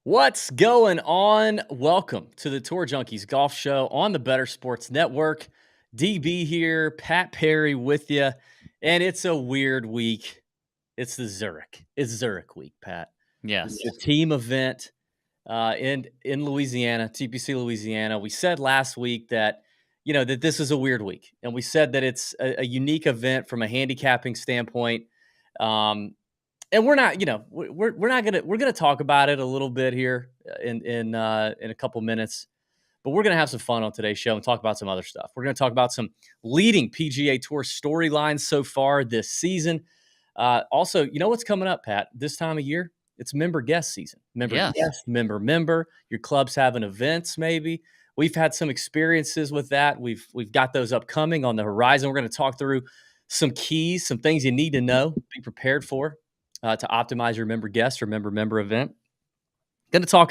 What's going on? Welcome to the Tour Junkies Golf Show on the Better Sports Network. DB here, Pat Perry with you, and it's a weird week. It's Zurich week, Pat. It's Yes. the team event in Louisiana, TPC Louisiana. We said last week that that this is a weird week, and we said that it's a unique event from a handicapping standpoint. Um, and we're not, we're gonna talk about it a little bit here in a couple minutes, but we're gonna have some fun on today's show and talk about some other stuff. We're gonna talk about some leading PGA Tour storylines so far this season. Also, you know what's coming up, Pat? This time of year, it's member guest season. Member Yes. guest, member. Your club's having events, maybe. We've had some experiences with that. We've got those upcoming on the horizon. We're going to talk through some keys, some things you need to know, be prepared for to optimize your member guest or member event. Going to talk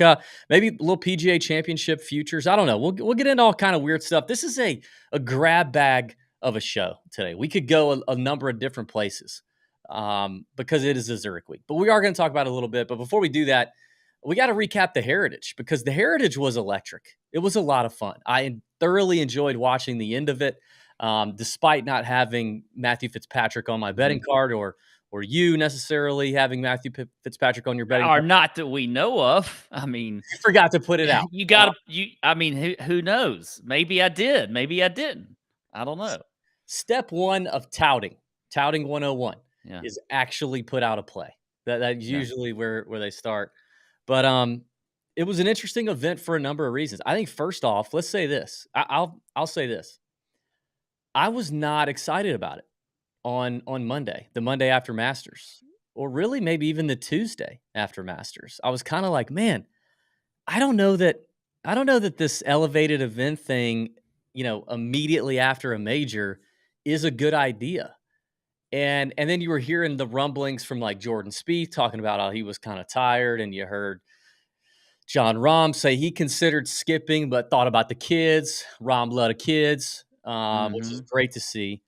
maybe a little PGA Championship futures. I don't know. We'll get into all kind of weird stuff. This is a grab bag of a show today. We could go a number of different places because it is a Zurich week. But we are going to talk about it a little bit. But before we do that, we got to recap the Heritage because the Heritage was electric. It was a lot of fun. I thoroughly enjoyed watching the end of it, despite not having Matthew Fitzpatrick on my betting card or you necessarily having Matthew Fitzpatrick on your betting Or card. not that we know of. I mean, You forgot to put it out. you got to, I mean, who knows? Maybe I did. Maybe I didn't. I don't know. Step one of touting 101 Yeah. is actually put out a play. That's Yeah. usually where they start. But it was an interesting event for a number of reasons. I think first off, let's say this. I'll say this. I was not excited about it on Monday, the Monday after Masters, or really maybe even the Tuesday after Masters. I was kind of like, man, I don't know that this elevated event thing, immediately after a major is a good idea. And then you were hearing the rumblings from like Jordan Spieth talking about how he was kind of tired, and you heard John Rahm say he considered skipping but thought about the kids. Rahm loved the kids, which is great to see.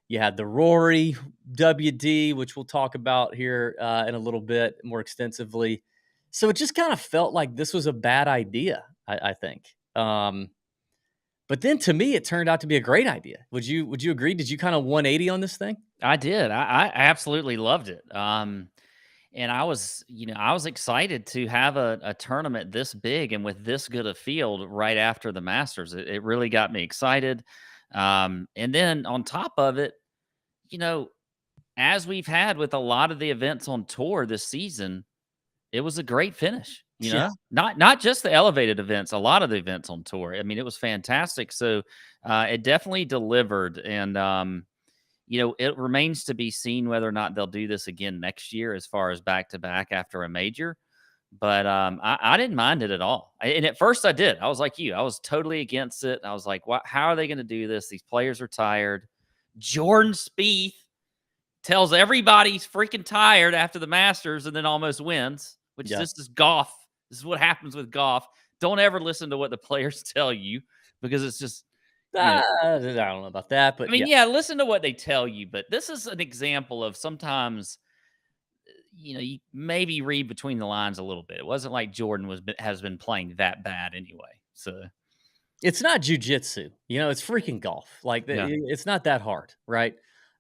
You had the Rory WD, which we'll talk about here in a little bit more extensively. So it just kind of felt like this was a bad idea, I think. But then to me, it turned out to be a great idea. Would you agree? Did you kind of 180 on this thing? I did. I absolutely loved it. And I was excited to have a tournament this big and with this good a field right after the Masters. It really got me excited. And then on top of it, you know, as we've had with a lot of the events on tour this season, it was a great finish, Yeah. Not just the elevated events, a lot of the events on tour. I mean, it was fantastic. So, it definitely delivered, and, it remains to be seen whether or not they'll do this again next year as far as back-to-back after a major, but, I didn't mind it at all. And at first I did. I was like you. I was totally against it. I was like, "What? How are they gonna do this? These players are tired." Jordan Spieth tells everybody he's freaking tired after the Masters and then almost wins, which this is golf. This is what happens with golf. Don't ever listen to what the players tell you because it's just, I don't know about that, but I mean, listen to what they tell you, but this is an example of sometimes, you maybe read between the lines a little bit. It wasn't like Jordan has been playing that bad anyway. So, it's not jujitsu. It's freaking golf. Like yeah. it's not that hard, right?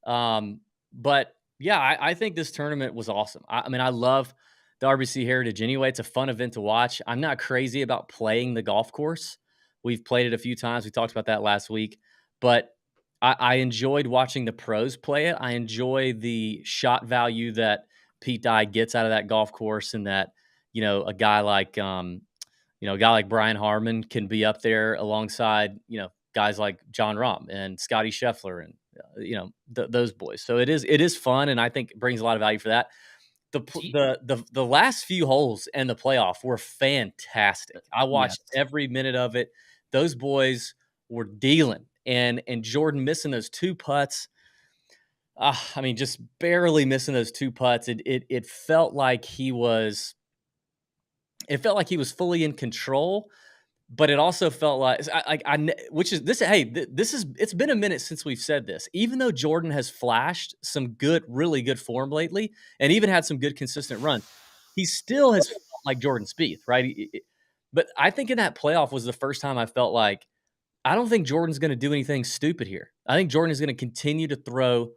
But yeah, I think this tournament was awesome. I mean, I love the RBC Heritage anyway. It's a fun event to watch. I'm not crazy about playing the golf course. We've played it a few times. We talked about that last week, but I enjoyed watching the pros play it. I enjoy the shot value that Pete Dye gets out of that golf course, and that a guy like Brian Harmon can be up there alongside guys like John Rahm and Scotty Scheffler and those boys. So it is fun, and I think it brings a lot of value for that. The last few holes and the playoff were fantastic. I watched every minute of it. Those boys were dealing, and Jordan missing those two putts. I mean, just barely missing those two putts. It felt like he was. It felt like he was fully in control, but it also felt like which is this. Hey, this is. It's been a minute since we've said this. Even though Jordan has flashed some good, really good form lately, and even had some good consistent runs, he still has felt like Jordan Spieth, right? But I think in that playoff was the first time I felt like, I don't think Jordan's gonna do anything stupid here. I think Jordan is gonna continue to throw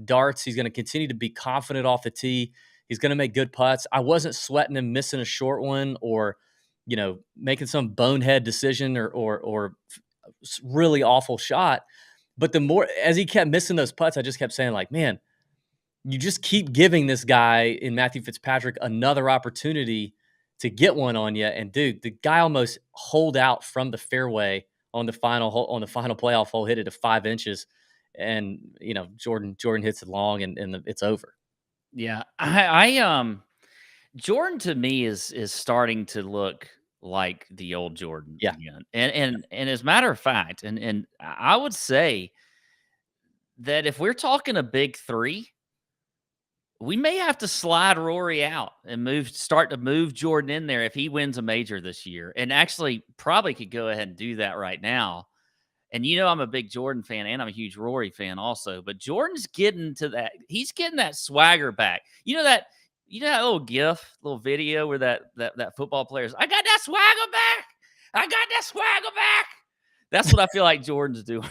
darts. He's gonna continue to be confident off the tee. He's gonna make good putts. I wasn't sweating him missing a short one or, making some bonehead decision or really awful shot. But the more as he kept missing those putts, I just kept saying like, man, you just keep giving this guy in Matthew Fitzpatrick another opportunity to get one on you. And dude, the guy almost holed out from the fairway on the final hole, on the final playoff hole, hit it to 5 inches, and Jordan hits it long, and it's over. Yeah, I Jordan to me is starting to look like the old Jordan Yeah, again, and as a matter of fact, and I would say that if we're talking a big three, we may have to slide Rory out and start to move Jordan in there if he wins a major this year, and actually probably could go ahead and do that right now. And I'm a big Jordan fan and I'm a huge Rory fan also, but Jordan's getting to that. He's getting that swagger back. You know that little gif, little video where that football player's, I got that swagger back. I got that swagger back. That's what I feel like Jordan's doing.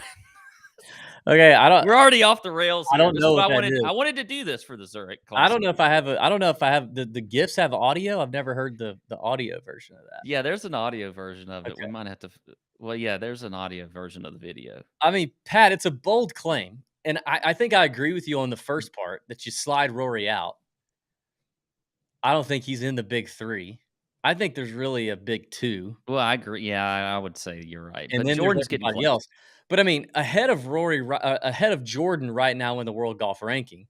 okay. We're already off the rails I here. don't This know is what what that is. I wanted to do this for the Zurich Classic. I don't know if I have I don't know if I have the gifs have audio. I've never heard the audio version of that. Yeah, there's an audio version of it. We Okay. might have to. Well, yeah, there's an audio version of the video. I mean, Pat, it's a bold claim, and I think I agree with you on the first part that you slide Rory out. I don't think he's in the big three. I think there's really a big two, Well, I agree. Yeah, I would say you're right. and But then there's Jordan's getting everybody close. else. But I mean, ahead of Jordan right now in the world golf ranking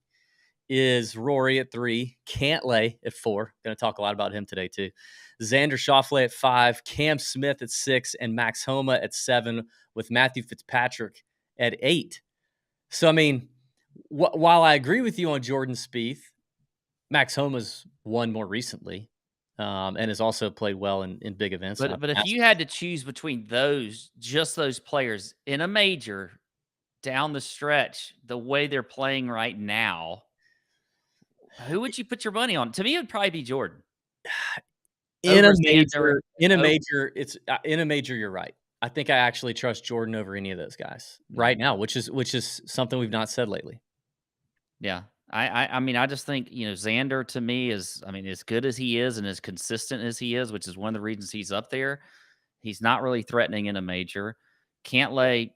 is Rory at 3, Cantlay at 4. Going to talk a lot about him today too. Xander Schauffele at 5, Cam Smith at 6, and Max Homa at 7, with Matthew Fitzpatrick at 8. So I mean, while I agree with you on Jordan Spieth, Max Homa's won more recently, and has also played well in big events. But if you had to choose between just those players in a major down the stretch, the way they're playing right now, who would you put your money on? To me, it would probably be Jordan in over a Xander. in a major, you're right. I think I actually trust Jordan over any of those guys right now, which is something we've not said lately. Yeah. I mean, I just think, Xander to me is, I mean, as good as he is and as consistent as he is, which is one of the reasons he's up there, he's not really threatening in a major. Cantlay,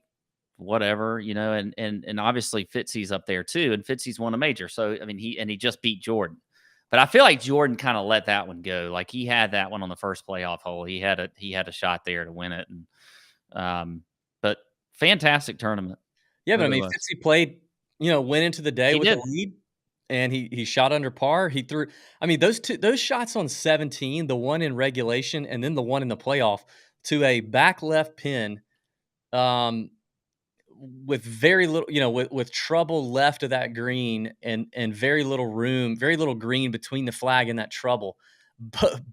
whatever, and obviously Fitzy's up there too, and Fitzy's won a major. So I mean, he just beat Jordan. But I feel like Jordan kind of let that one go. Like he had that one on the first playoff hole. He had a shot there to win it. And but fantastic tournament. Yeah, but I Really mean, was. Fitzy played, went into the day He with a did. lead, and he shot under par. He threw, I mean, those shots on 17, the one in regulation and then the one in the playoff, to a back left pin, um, with very little, with trouble left of that green, and very little room, very little green between the flag and that trouble,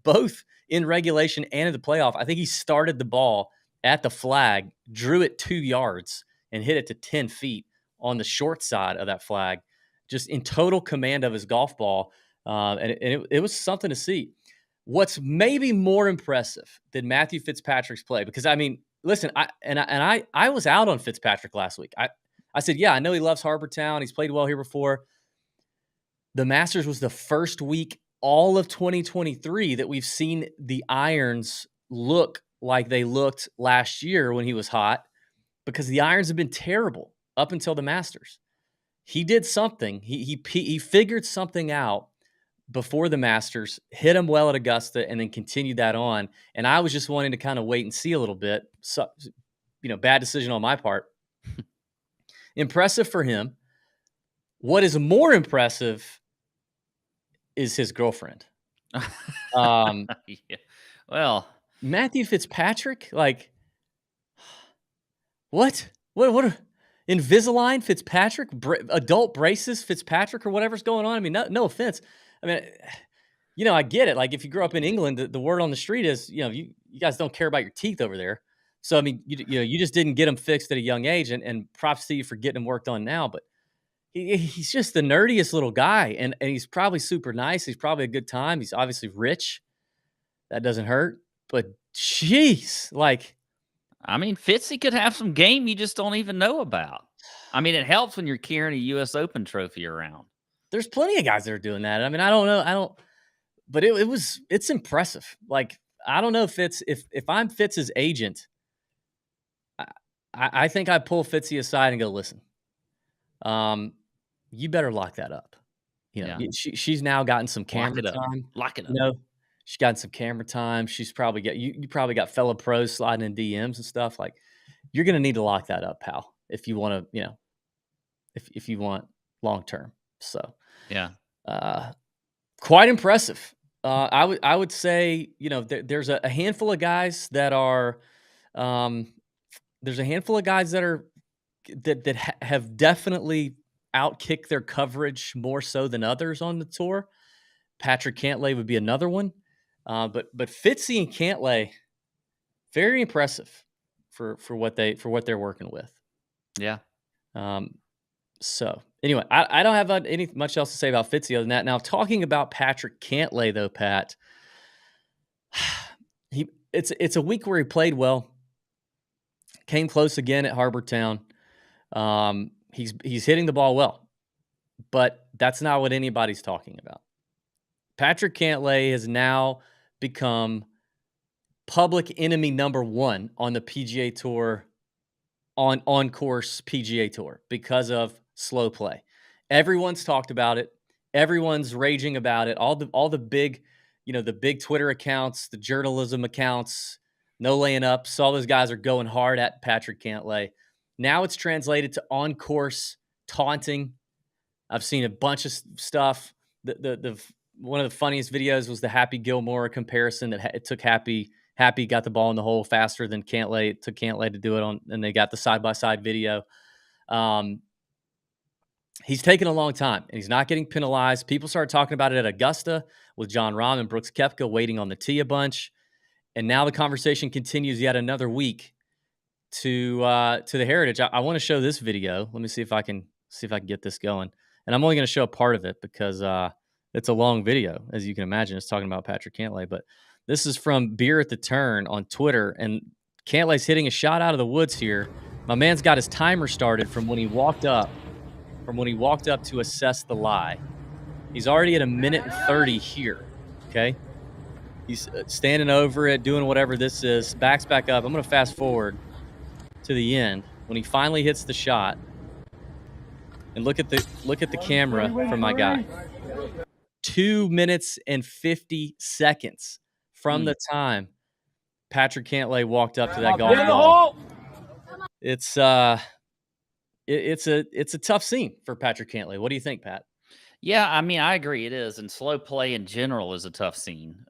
both in regulation and in the playoff. I think he started the ball at the flag, drew it 2 yards, and hit it to 10 feet on the short side of that flag, just in total command of his golf ball. And it was something to see. What's maybe more impressive than Matthew Fitzpatrick's play, because I mean, listen, I was out on Fitzpatrick last week. I said, yeah, I know he loves Harbour Town. He's played well here before. The Masters was the first week all of 2023 that we've seen the irons look like they looked last year when he was hot, because the irons have been terrible up until the Masters. He did something. He figured something out before the Masters, hit him well at Augusta, and then continued that on. And I was just wanting to kind of wait and see a little bit. So, bad decision on my part. Impressive for him. What is more impressive is his girlfriend. Yeah. Well, Matthew Fitzpatrick, like, what Invisalign Fitzpatrick, adult braces Fitzpatrick, or whatever's going on. I mean, no offense. I mean, I get it. Like, if you grew up in England, the word on the street is, you guys don't care about your teeth over there. So, I mean, you just didn't get them fixed at a young age, and props to you for getting them worked on now. But he's just the nerdiest little guy, and he's probably super nice. He's probably a good time. He's obviously rich. That doesn't hurt, but jeez, like I mean, Fitzy could have some game you just don't even know about. I mean, it helps when you're carrying a U.S. Open trophy around. there's plenty of guys that are doing that. I mean, I don't know. But it's impressive. Like, I don't know if if I'm Fitz's agent, I, I think I pull Fitzy aside and go, listen, you better lock that up. Yeah. She's now gotten some Lock camera it up. time. Lock it You up. know, she's gotten some camera time. She's probably got you probably got fellow pros sliding in DMs and stuff. Like, you're gonna need to lock that up, pal, if you want to, if you want long term. So Yeah. uh quite impressive. I would say, there's a handful of guys that are there's a handful of guys that are have definitely outkicked their coverage more so than others on the tour. Patrick Cantlay would be another one. But Fitzy and Cantlay, very impressive for what they're working with. Yeah. Um, so anyway, I don't have any much else to say about Fitzy other than that. Now, talking about Patrick Cantlay though, Pat, it's a week where he played well, came close again at Harbor Town. He's hitting the ball well, but that's not what anybody's talking about. Patrick Cantlay has now become public enemy number one on the PGA Tour, on course PGA Tour, because of slow play. Everyone's talked about it. Everyone's raging about it. All the big, the big Twitter accounts, the journalism accounts, no laying ups. All those guys are going hard at Patrick Cantlay. Now it's translated to on course taunting. I've seen a bunch of stuff. The one of the funniest videos was the Happy Gilmore comparison that it took Happy got the ball in the hole faster than Cantlay. It took Cantlay to do it on, and they got the side by side video. He's taken a long time, and he's not getting penalized. People started talking about it at Augusta with John Rahm and Brooks Koepka waiting on the tee a bunch, and now the conversation continues yet another week to the Heritage. I want to show this video. Let me see if I can get this going, and I'm only going to show a part of it because it's a long video, as you can imagine. It's talking about Patrick Cantlay, but this is from Beer at the Turn on Twitter, and Cantlay's hitting a shot out of the woods here. My man's got his timer started from when he walked up to assess the lie. He's already at 1:30 here. Okay. He's standing over it, doing whatever this is, backs back up. I'm going to fast forward to the end when he finally hits the shot, and look at the camera from my guy. 2 minutes and 50 seconds from the time Patrick Cantlay walked up to that golf ball. It's a tough scene for Patrick Cantlay. What do you think, Pat? Yeah, I mean, I agree. It is, and slow play in general is a tough scene.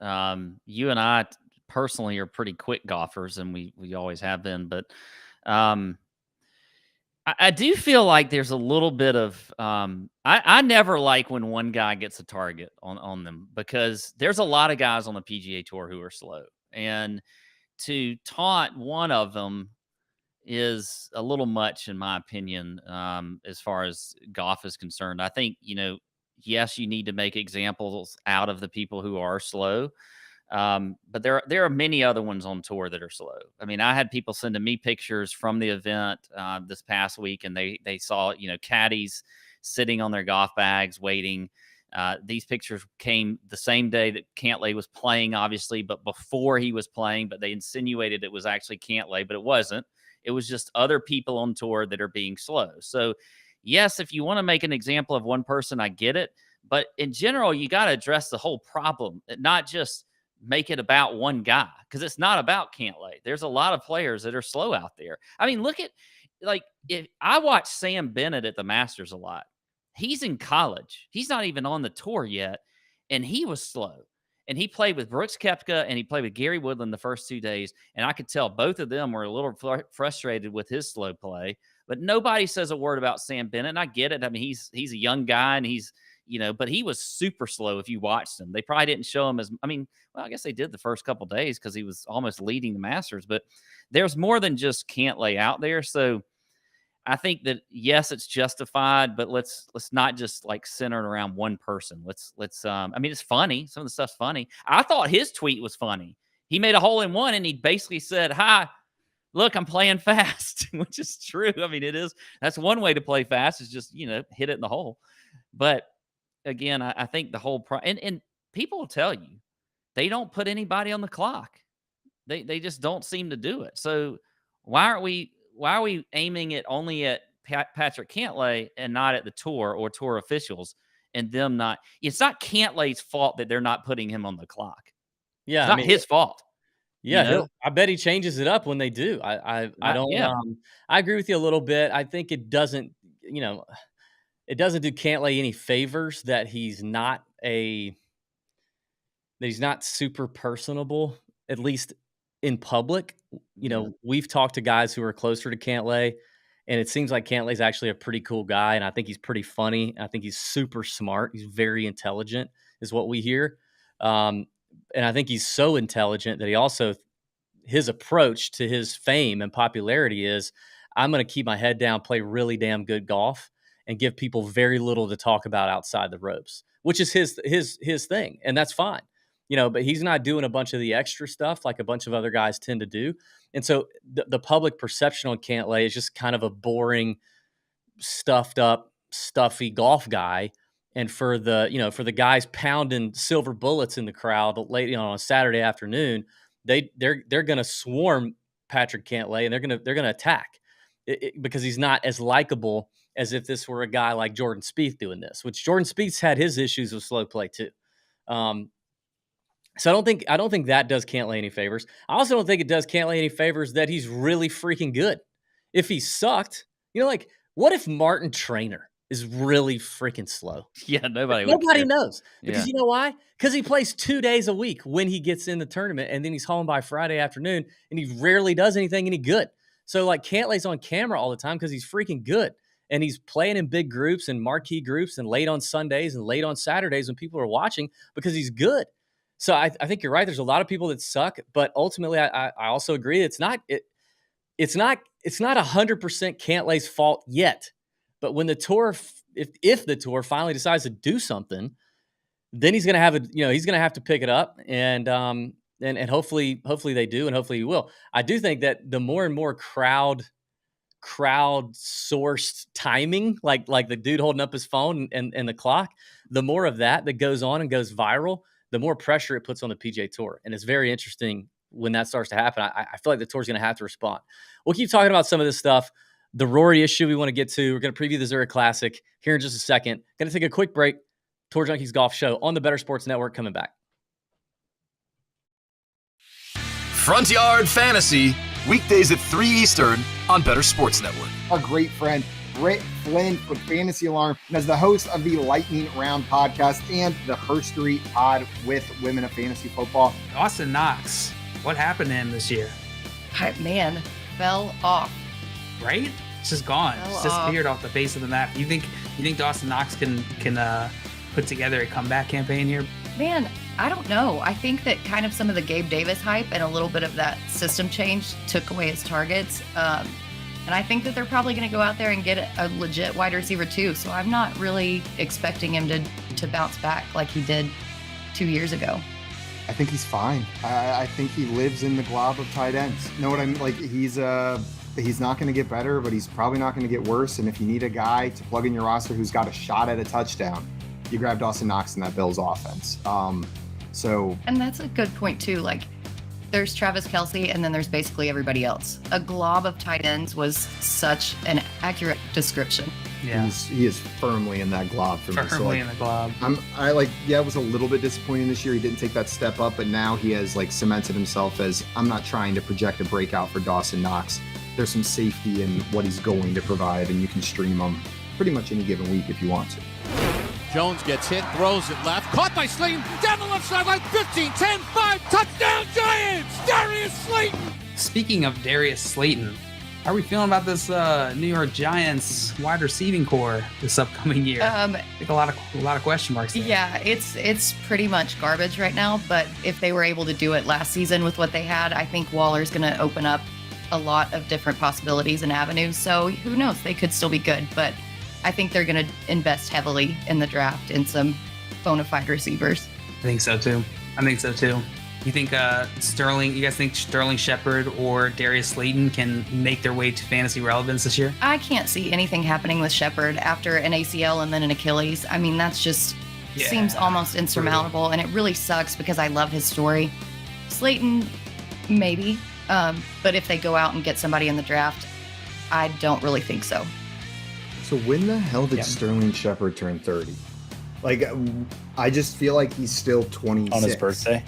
You and I personally are pretty quick golfers, and we always have been. But I do feel like there's a little bit of I never like when one guy gets a target on them, because there's a lot of guys on the PGA Tour who are slow, and to taunt one of them is a little much, in my opinion, as far as golf is concerned. I think, yes, you need to make examples out of the people who are slow. But there are many other ones on tour that are slow. I mean, I had people sending me pictures from the event this past week, and they saw, caddies sitting on their golf bags waiting. These pictures came the same day that Cantlay was playing, obviously, but before he was playing. But they insinuated it was actually Cantlay, but it wasn't. It was just other people on tour that are being slow. So, yes, if you want to make an example of one person, I get it. But in general, you got to address the whole problem, not just make it about one guy, because it's not about Cantlay. There's a lot of players that are slow out there. I mean, look at, if I watch Sam Bennett at the Masters a lot. He's in college. He's not even on the tour yet, and he was slow. And he played with Brooks Koepka and he played with Gary Woodland the first 2 days, and I could tell both of them were a little frustrated with his slow play. But nobody says a word about Sam Bennett, and I get it. I mean, he's a young guy, and he's, but he was super slow if you watched him. They probably didn't show him well, I guess they did the first couple days because he was almost leading the Masters. But there's more than just Cantlay out there. So I think that, yes, it's justified, but let's not just like center it around one person. I mean, it's funny. Some of the stuff's funny. I thought his tweet was funny. He made a hole in one and he basically said, "Hi, look, I'm playing fast," which is true. I mean, it is. That's one way to play fast, is just, hit it in the hole. But again, I think the whole and people will tell you they don't put anybody on the clock. They just don't seem to do it. So why are we aiming it only at Patrick Cantlay and not at the tour or tour officials, and them not? It's not Cantlay's fault that they're not putting him on the clock. Yeah, it's not his fault. Yeah, I bet he changes it up when they do. I don't. Yeah. I agree with you a little bit. I think it doesn't. It doesn't do Cantlay any favors that he's not super personable, at least in public. We've talked to guys who are closer to Cantlay, and it seems like Cantlay's actually a pretty cool guy, and I think he's pretty funny. I think he's super smart. He's very intelligent, is what we hear. And I think he's so intelligent that he also, his approach to his fame and popularity is, I'm going to keep my head down, play really damn good golf, and give people very little to talk about outside the ropes, which is his thing, and that's fine. But he's not doing a bunch of the extra stuff like a bunch of other guys tend to do. And so the public perception on Cantlay is just kind of a boring, stuffed up, stuffy golf guy. And for the guys pounding silver bullets in the crowd late on a Saturday afternoon, they're going to swarm Patrick Cantlay, and they're going to attack because he's not as likable as if this were a guy like Jordan Spieth doing this, which Jordan Spieth's had his issues with slow play too. So I don't think that does Cantlay any favors. I also don't think it does Cantlay any favors that he's really freaking good. If he sucked, what if Martin Traynor is really freaking slow? Yeah, nobody knows. Because you know why? Because he plays 2 days a week when he gets in the tournament, and then he's home by Friday afternoon, and he rarely does anything any good. So Cantlay's on camera all the time because he's freaking good. And he's playing in big groups and marquee groups and late on Sundays and late on Saturdays when people are watching because he's good. So I think you're right. There's a lot of people that suck, but ultimately I also agree it's not 100% Cantlay's fault yet. But when the tour, if the tour finally decides to do something, then he's going to have to pick it up, and hopefully they do, and hopefully he will. I do think that the more and more crowd sourced timing, like the dude holding up his phone and the clock, the more of that goes on and goes viral, the more pressure it puts on the PGA Tour. And it's very interesting when that starts to happen. I feel like the tour's going to have to respond. We'll keep talking about some of this stuff. The Rory issue we want to get to. We're going to preview the Zurich Classic here in just a second. Going to take a quick break. Tour Junkies Golf Show on the Better Sports Network coming back. Front Yard Fantasy, weekdays at 3 Eastern on Better Sports Network. Our great friend, Britt Flynn with Fantasy Alarm, and as the host of the Lightning Round podcast and the Herstory Pod with Women of Fantasy Football. Dawson Knox, what happened to him this year? Man, fell off. Right? It's just gone. It's disappeared off the face of the map. You think Dawson Knox can put together a comeback campaign here? Man, I don't know. I think that kind of some of the Gabe Davis hype and a little bit of that system change took away his targets. And I think that they're probably going to go out there and get a legit wide receiver too. So I'm not really expecting him to bounce back like he did 2 years ago. I think he's fine. I think he lives in the glob of tight ends. You know what I mean? Like he's not going to get better, but he's probably not going to get worse. And if you need a guy to plug in your roster who's got a shot at a touchdown, you grab Dawson Knox in that Bills offense. And that's a good point too. Like there's Travis Kelce and then there's basically everybody else. A glob of tight ends was such an accurate description. Yeah, he is firmly in that glob for me. Firmly in the glob. It was a little bit disappointing this year. He didn't take that step up, but now he has cemented himself as, I'm not trying to project a breakout for Dawson Knox. There's some safety in what he's going to provide, and you can stream him pretty much any given week if you want to. Jones gets hit, throws it left, caught by Slayton, down the left sideline, 15, 10, 5, touchdown Giants, Darius Slayton. Speaking of Darius Slayton, how are we feeling about this New York Giants wide receiving core this upcoming year? I think a lot of question marks there. Yeah, it's pretty much garbage right now, but if they were able to do it last season with what they had, I think Waller's going to open up a lot of different possibilities and avenues. So who knows? They could still be good, but I think they're going to invest heavily in the draft in some bona fide receivers. I think so too. You think you guys think Sterling Shepard or Darius Slayton can make their way to fantasy relevance this year? I can't see anything happening with Shepard after an ACL and then an Achilles. I mean, that's just seems almost insurmountable, and it really sucks because I love his story. Slayton, maybe, but if they go out and get somebody in the draft, I don't really think so. So when the hell did Sterling Shepard turn 30? Like, I just feel like he's still 26. On his birthday.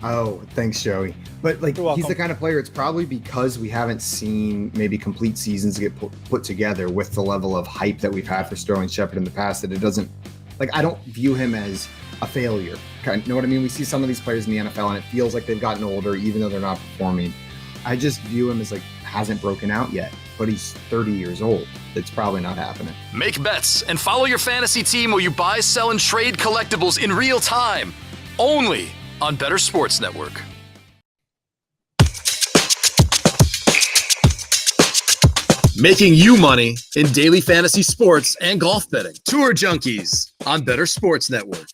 Oh, thanks, Joey. But, like, he's the kind of player, it's probably because we haven't seen maybe complete seasons get put together with the level of hype that we've had for Sterling Shepard in the past that it doesn't, like, I don't view him as a failure. You know what I mean? We see some of these players in the NFL and it feels like they've gotten older even though they're not performing. I just view him as, like, hasn't broken out yet, but he's 30 years old. It's probably not happening. Make bets and follow your fantasy team while you buy, sell, and trade collectibles in real time. Only on Better Sports Network. Making you money in daily fantasy sports and golf betting. Tour Junkies on Better Sports Network.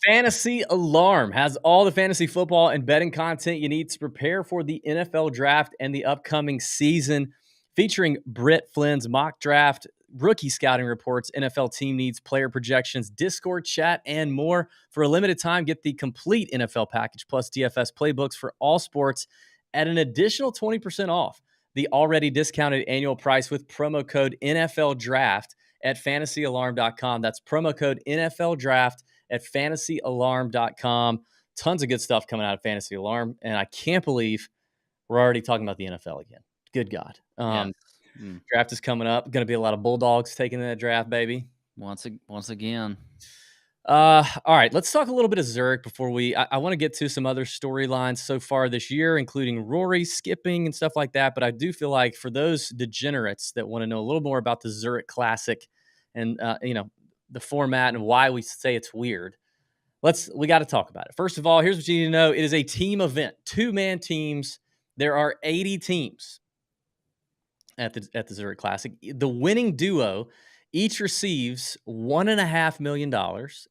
Fantasy Alarm has all the fantasy football and betting content you need to prepare for the NFL draft and the upcoming season, featuring Britt Flynn's mock draft, rookie scouting reports, NFL team needs, player projections, Discord chat, and more. For a limited time, get the complete NFL package plus DFS playbooks for all sports at an additional 20% off the already discounted annual price with promo code NFL Draft at fantasyalarm.com. That's promo code NFL Draft at fantasyalarm.com. Tons of good stuff coming out of Fantasy Alarm, and I can't believe we're already talking about the NFL again. Good God. Draft is coming up. Going to be a lot of Bulldogs taking in that draft, baby. Once again. All right, let's talk a little bit of Zurich before I want to get to some other storylines so far this year, including Rory skipping and stuff like that. But I do feel like for those degenerates that want to know a little more about the Zurich Classic and, the format and why we say it's weird, we got to talk about it. First of all, here's what you need to know. It is a team event, 2-man teams. There are 80 teams at the Zurich Classic. The winning duo each receives $1.5 million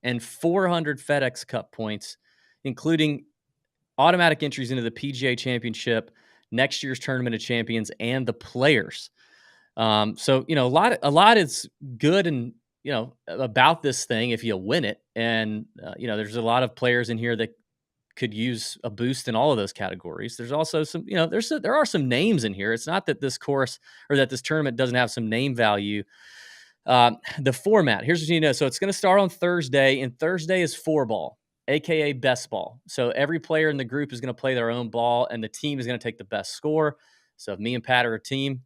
and 400 FedEx Cup points, including automatic entries into the PGA Championship, next year's Tournament of Champions, and the Players. So a lot is good and about this thing if you win it, and there's a lot of players in here that could use a boost in all of those categories. There's also some, there are some names in here. It's not that this course or that this tournament doesn't have some name value. The format, here's what you need to know. So it's going to start on Thursday, and Thursday is 4-ball, aka best ball. So every player in the group is going to play their own ball, and the team is going to take the best score. So if me and Pat are a team,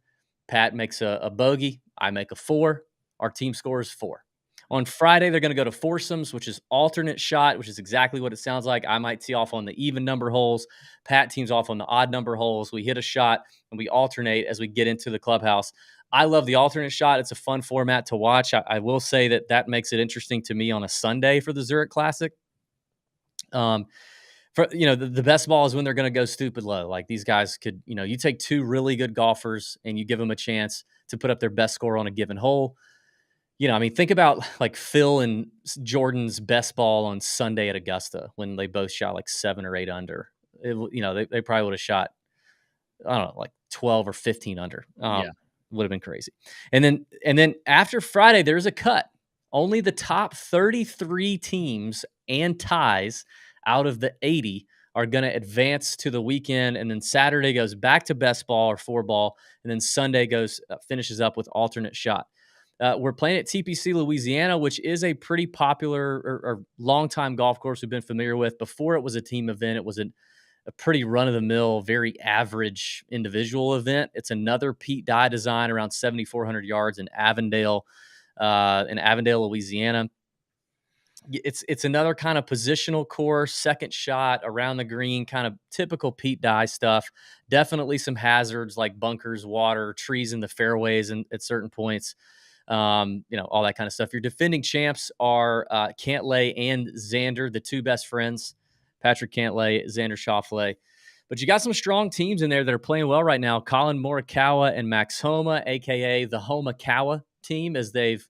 Pat makes a bogey, I make a 4. Our team score is 4. On Friday, they're going to go to foursomes, which is alternate shot, which is exactly what it sounds like. I might tee off on the even number holes. Pat teams off on the odd number holes. We hit a shot, and we alternate as we get into the clubhouse. I love the alternate shot. It's a fun format to watch. I will say that makes it interesting to me on a Sunday for the Zurich Classic. The best ball is when they're going to go stupid low. Like these guys could, you take 2 really good golfers and you give them a chance to put up their best score on a given hole. Think about like Phil and Jordan's best ball on Sunday at Augusta when they both shot like 7 or 8 under. They probably would have shot, I don't know, like 12 or 15 under. Would have been crazy. And then after Friday, there's a cut. Only the top 33 teams and ties out of the 80 are going to advance to the weekend. And then Saturday goes back to best ball or 4-ball. And then Sunday finishes up with alternate shot. We're playing at TPC Louisiana, which is a pretty popular or long-time golf course we've been familiar with. Before it was a team event, it was a pretty run-of-the-mill, very average individual event. It's another Pete Dye design around 7,400 yards in Avondale, Louisiana. It's another kind of positional course, second shot around the green, kind of typical Pete Dye stuff. Definitely some hazards like bunkers, water, trees in the fairways and at certain points. All that kind of stuff. Your defending champs are Cantlay and Xander, the 2 best friends, Patrick Cantlay, Xander Schauffele. But you got some strong teams in there that are playing well right now. Colin Morikawa and Max Homa, aka the Homakawa team, as they've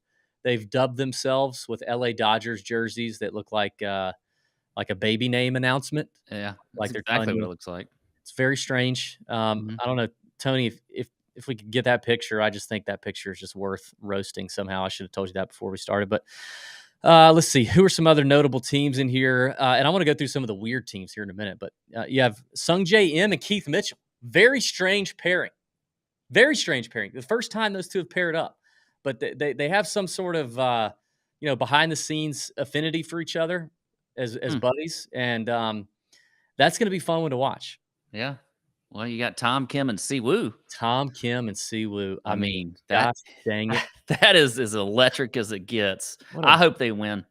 dubbed themselves, with LA Dodgers jerseys that look like a baby name announcement. Yeah, like that's they're exactly telling what you. it looks like. It's very strange. I don't know, Tony, if we could get that picture, I just think that picture is just worth roasting somehow. I should have told you that before we started. But let's see. Who are some other notable teams in here? And I want to go through some of the weird teams here in a minute. But you have Sung J M and Keith Mitchell. Very strange pairing. Very strange pairing. The first time those two have paired up. But they have some sort of behind-the-scenes affinity for each other as buddies. And that's going to be a fun one to watch. Yeah. Well, you got Tom Kim and Siwoo. Tom Kim and Siwoo. I mean, gosh, dang it. That is as electric as it gets. I hope they win.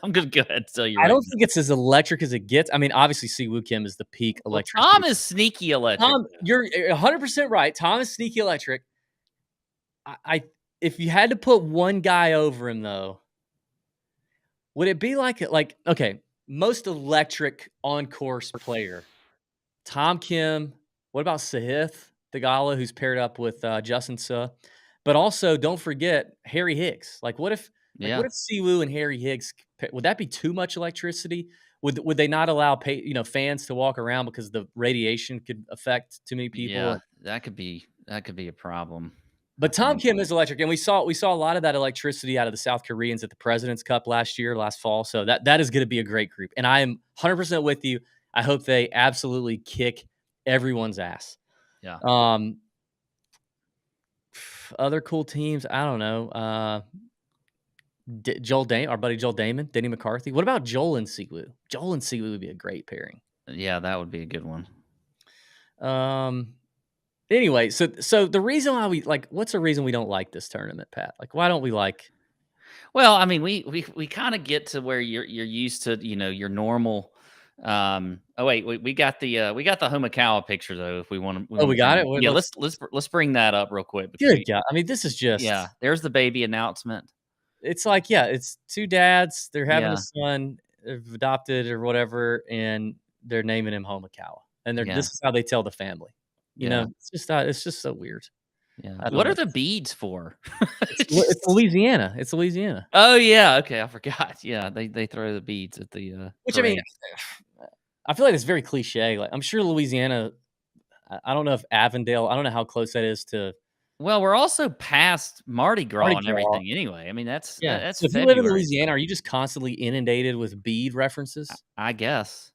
I'm going to go ahead and tell you. I don't think it's as electric as it gets. I mean, obviously, Siwoo Kim is the peak electric. Tom is sneaky electric. Tom, you're 100% right. Tom is sneaky electric. If you had to put one guy over him, though, would it be okay, most electric on-course player, Tom Kim. What about Sahith Theegala, who's paired up with Justin Suh? But also, don't forget Harry Higgs. What if Siwoo and Harry Higgs, would that be too much electricity? Would they not allow fans to walk around because the radiation could affect too many people? Yeah, that could be a problem. But Tom Kim is electric, and we saw a lot of that electricity out of the South Koreans at the President's Cup last fall. So that is going to be a great group, and I am 100% with you. I hope they absolutely kick everyone's ass. Yeah. Other cool teams, I don't know. Our buddy Joel Damon, Denny McCarthy. What about Joel and Siwoo? Joel and Siwoo would be a great pairing. Yeah, that would be a good one. Anyway, so the reason why what's the reason we don't like this tournament, Pat? Why don't we like? Well, I mean, we kind of get to where you're used to, your normal. We got the Homakawa picture though. If we want to, we got it. Yeah, let's bring that up real quick. Good God, I mean, this is just There's the baby announcement. It's it's two dads. They're having a son, they've adopted or whatever, and they're naming him Homakawa. And this is how they tell the family. It's just so weird. Yeah. What are the beads for? It's Louisiana. It's Louisiana. Oh yeah. Okay, I forgot. Yeah, they throw the beads at the. Which parade. I mean, I feel like it's very cliche. I'm sure Louisiana. I don't know if Avondale. I don't know how close that is to. Well, we're also past Mardi Gras and everything anyway. I mean, that's so if February. you live in Louisiana, are you just constantly inundated with bead references? I guess.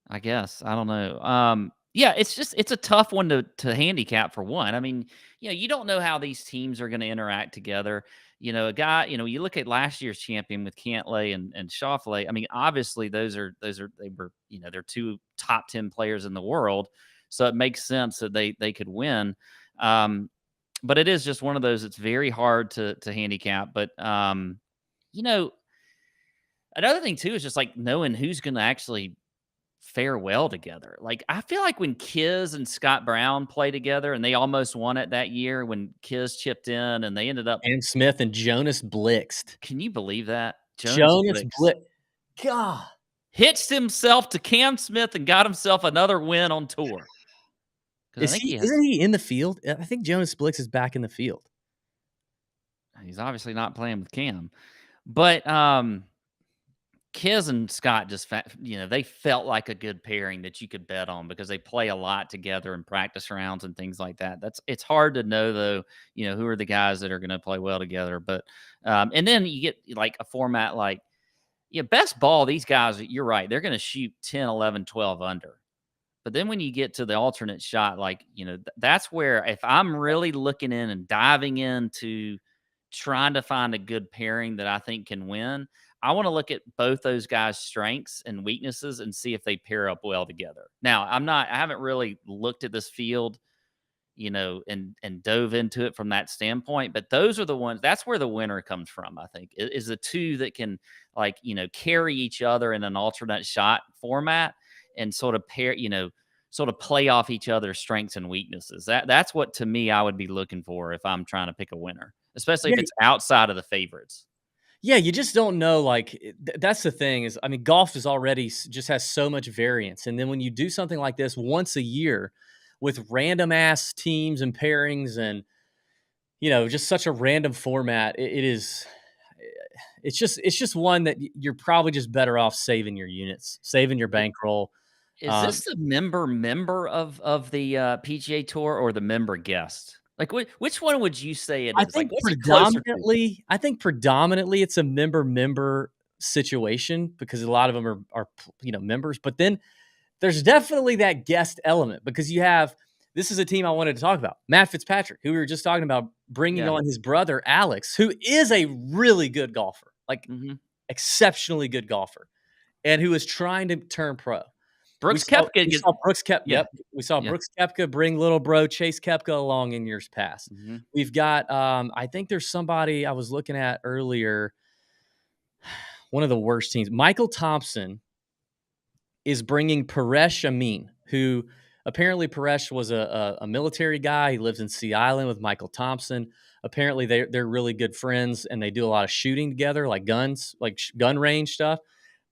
I don't know. Yeah, it's a tough one to handicap for one. I mean, you don't know how these teams are going to interact together. A guy, you look at last year's champion with Cantlay and Schauffele. I mean, obviously they were, they're two top 10 players in the world. So it makes sense that they could win. But it is just one of those, it's very hard to handicap. But, another thing too is just knowing who's going to actually fare well together. I feel like when Kiz and Scott Brown play together, and they almost won it that year when Kiz chipped in, and they ended up. And Smith and Jonas Blixt. Can you believe that? Jonas Blixt. God. Hitched himself to Cam Smith and got himself another win on tour. Isn't he in the field? I think Jonas Blixt is back in the field. He's obviously not playing with Cam, but Kiz and Scott just, they felt like a good pairing that you could bet on because they play a lot together in practice rounds and things like that. It's hard to know though, who are the guys that are going to play well together. But and then you get a format best ball. These guys, you're right, they're going to shoot 10, 11, 12 under. But then when you get to the alternate shot, that's where if I'm really looking in and diving into trying to find a good pairing that I think can win, I want to look at both those guys' strengths and weaknesses and see if they pair up well together. Now, I haven't really looked at this field, and dove into it from that standpoint, but those are the ones, that's where the winner comes from, I think, is the two that can carry each other in an alternate shot format and sort of pair, sort of play off each other's strengths and weaknesses. That's what, to me, I would be looking for if I'm trying to pick a winner, especially if it's outside of the favorites. Yeah, you just don't know, like, that's the thing is, I mean, golf is already just has so much variance, and then when you do something like this once a year with random ass teams and pairings and, just such a random format, it is it's just one that you're probably just better off saving your units, saving your bankroll. Is this the member of the PGA Tour or the member guest? Like, which one would you say it I is? Like, think what's it closer to? predominantly it's a member situation because a lot of them are members, but then there's definitely that guest element because this is a team I wanted to talk about. Matt Fitzpatrick, who we were just talking about bringing Yeah. on his brother Alex, who is a really good golfer, like Mhm. exceptionally good golfer, and who is trying to turn pro. Brooks Koepka We saw Brooks Koepka. yeah. Yep, we saw Yeah. Brooks Koepka bring little bro Chase Koepka along in years past. Mhm. We've got, I think there's somebody I was looking at earlier. One of the worst teams, Michael Thompson, is bringing Paresh Amin, who apparently Paresh was a military guy. He lives in Sea Island with Michael Thompson. Apparently, they're really good friends and they do a lot of shooting together, like guns, like gun range stuff.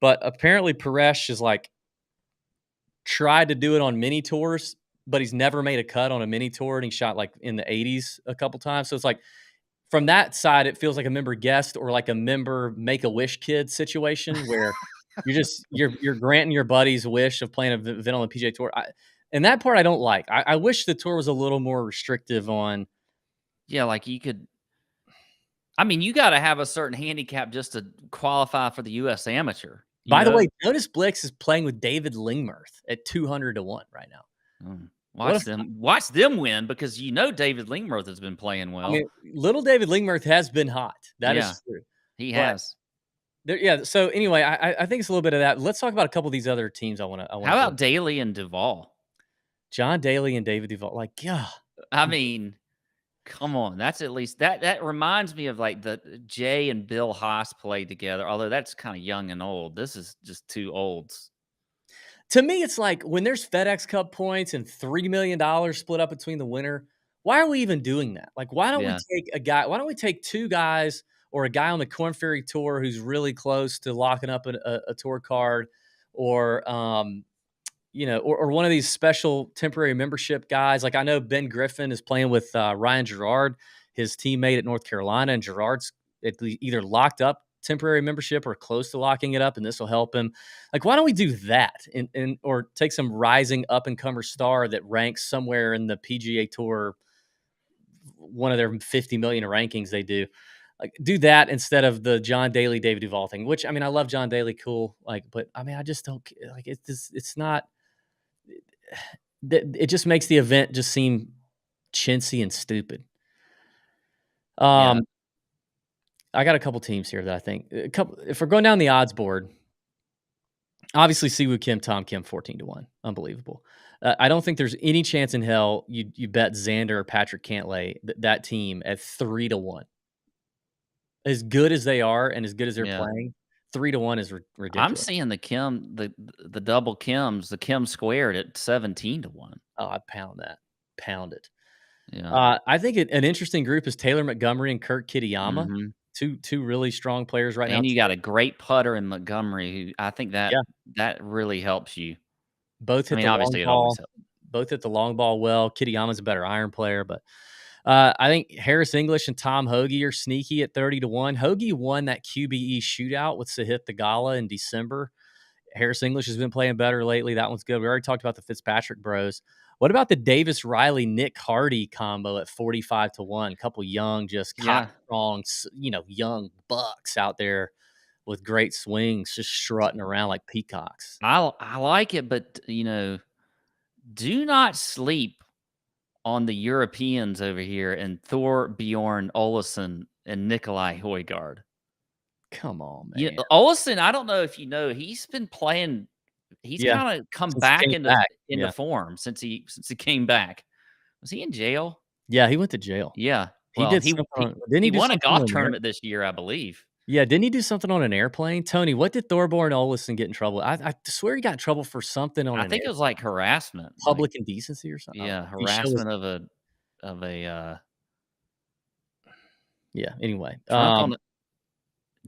But apparently, Paresh is like tried to do it on mini tours, but he's never made a cut on a mini tour, and he shot like in the 80s a couple times. So it's like from that side, it feels like a member guest or like a member Make-A-Wish kid situation where you're granting your buddy's wish of playing an event on the PGA Tour. And that part I don't like. I wish the tour was a little more restrictive on. Yeah, like you could. I mean, you got to have a certain handicap just to qualify for the U.S. Amateur. By the way, Jonas Blix is playing with David Lingmerth at 200-1 right now. Watch them win because David Lingmerth has been playing well. I mean, little David Lingmerth has been hot. That is true. He has. So anyway, I think it's a little bit of that. Let's talk about a couple of these other teams I want to How about Daly and Duvall? John Daly and David Duvall. Like, yeah. I mean, come on. That's at least that reminds me of like the Jay and Bill Haas played together, although that's kind of young and old. This is just two olds. To me, it's like when there's FedEx Cup points and $3 million split up between the winner, why are we even doing that? Like, why don't we take a guy? Why don't we take two guys or a guy on the Korn Ferry Tour who's really close to locking up a tour card, or or one of these special temporary membership guys? Like I know Ben Griffin is playing with Ryan Gerard, his teammate at North Carolina, and Gerard's either locked up temporary membership or close to locking it up, and this will help him. Like, why don't we do that or take some rising up and comer star that ranks somewhere in the PGA Tour, one of their 50 million rankings they do. Like, do that instead of the John Daly, David Duvall thing, which, I mean, I love John Daly, cool. Like, but I mean, I just don't like it. It's not, it just makes the event just seem chintzy and stupid. I got a couple teams here that I think if we're going down the odds board, obviously Siwoo Kim, Tom Kim, 14-1, unbelievable. I don't think there's any chance in hell you bet Xander or Patrick Cantlay that team at 3-1. As good as they are and as good as they're playing, 3-1 is ridiculous. I'm seeing the Kim, the double Kims, the Kim squared at 17-1. Oh, I'd pound that. Pound it. Yeah. I think an interesting group is Taylor Montgomery and Kurt Kitayama. Mm-hmm. Two really strong players right now. And you got a great putter in Montgomery, who I think that really helps you. Both hit the long ball. Both hit the long ball well. Kitayama's a better iron player, but I think Harris English and Tom Hoge are sneaky at 30-1. Hoge won that QBE shootout with Sahith Theegala in December. Harris English has been playing better lately. That one's good. We already talked about the Fitzpatrick bros. What about the Davis Riley Nick Hardy combo at 45-1? A couple young, just strong, young bucks out there with great swings, just strutting around like peacocks. I like it, but do not sleep on the Europeans over here and Thor Bjorn Olesen and Nikolai Højgaard. Come on, man. Olesen, I don't know if you know, he's been playing. He's kind of come back into form since he came back. Was he in jail? Yeah, he went to jail. Yeah, he won a golf tournament this year, I believe. Yeah, didn't he do something on an airplane? Tony, what did Thorborn Olesen get in trouble? I swear he got in trouble for something on. I think it was like harassment, public indecency or something. Yeah, harassment of a. Yeah. Anyway,